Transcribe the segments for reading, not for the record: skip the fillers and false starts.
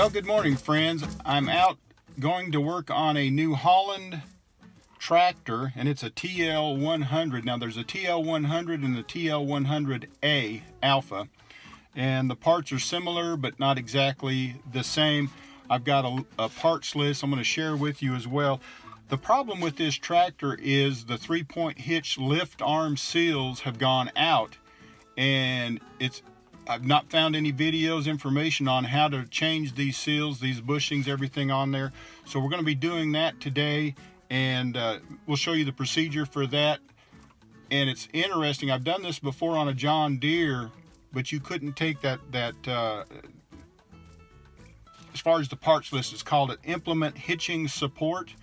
Well, good morning, friends. I'm out going to work on a new Holland tractor, and it's a TL100. Now, there's a TL100 and the TL100A Alpha, and the parts are similar but not exactly the same. I've got a parts list I'm going to share with you as well. The problem with this tractor is the 3-point hitch lift arm seals have gone out, and I've not found any videos, information on how to change these seals, these bushings, everything on there. So we're going to be doing that today, and we'll show you the procedure for that. And it's interesting, I've done this before on a John Deere, but you couldn't take that as far as the parts list, it's called an implement hitching support.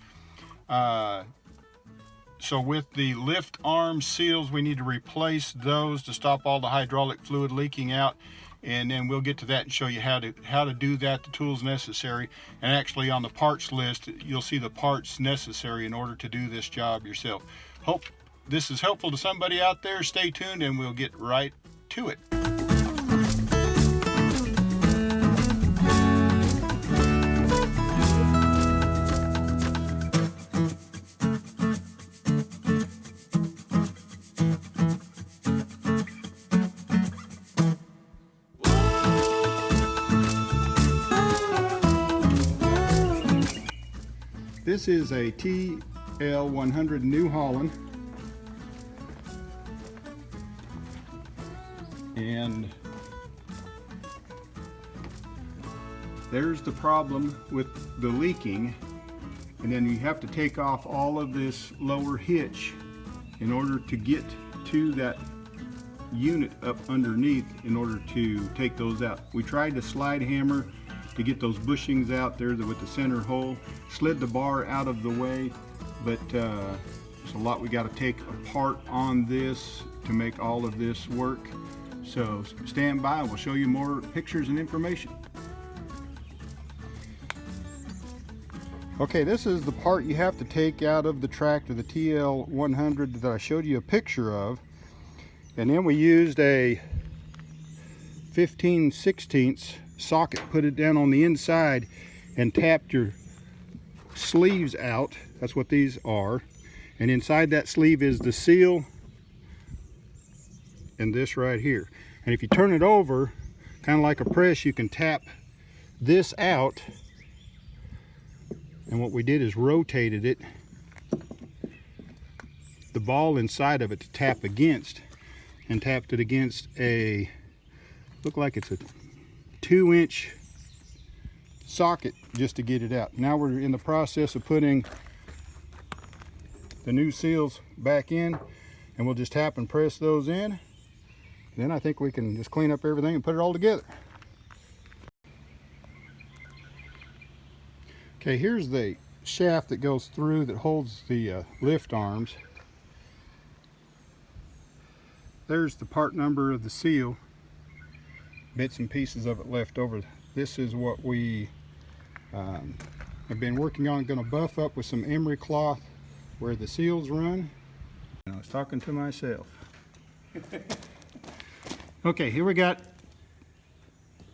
So with the lift arm seals, we need to replace those to stop all the hydraulic fluid leaking out, and then we'll get to that and show you how to do that, the tools necessary. And actually on the parts list, you'll see the parts necessary in order to do this job yourself. Hope this is helpful to somebody out there. Stay tuned and we'll get right to it. This is a TL100 New Holland, and there's the problem with the leaking, and then you have to take off all of this lower hitch in order to get to that unit up underneath in order to take those out. We tried to slide hammer to get those bushings out there with the center hole, slid the bar out of the way, but there's a lot we got to take apart on this to make all of this work. So stand by, we'll show you more pictures and information. Okay, this is the part you have to take out of the tractor, the TL100 that I showed you a picture of, and then we used a 15/16 socket, put it down on the inside and tapped your sleeves out. That's what these are, and inside that sleeve is the seal and this right here. And if you turn it over kind of like a press, you can tap this out, and what we did is rotated it, the ball inside of it, to tap against, and tapped it against a, look like it's a 2-inch socket just to get it out. Now we're in the process of putting the new seals back in, and we'll just tap and press those in. Then I think we can just clean up everything and put it all together. Okay, here's the shaft that goes through that holds the lift arms. There's the part number of the seal. Bits and pieces of it left over. This is what we have been working on. Going to buff up with some emery cloth where the seals run. I was talking to myself. Okay, here we got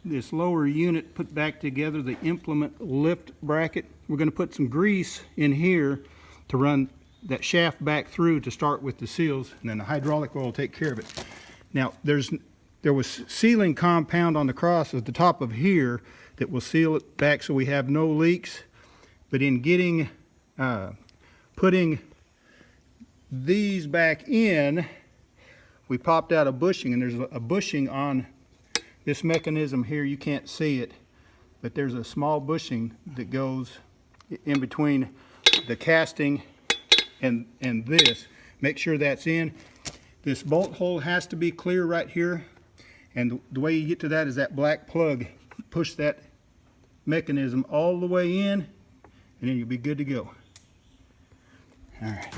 this lower unit put back together, the implement lift bracket. We're going to put some grease in here to run that shaft back through to start with the seals, and then the hydraulic oil will take care of it. Now there was sealing compound on the cross at the top of here that will seal it back so we have no leaks. But in getting putting these back in, we popped out a bushing, and there's a bushing on this mechanism here. You can't see it, but there's a small bushing that goes in between the casting and this. Make sure that's in. This bolt hole has to be clear right here. And the way you get to that is that black plug. Push that mechanism all the way in, and then you'll be good to go. All right.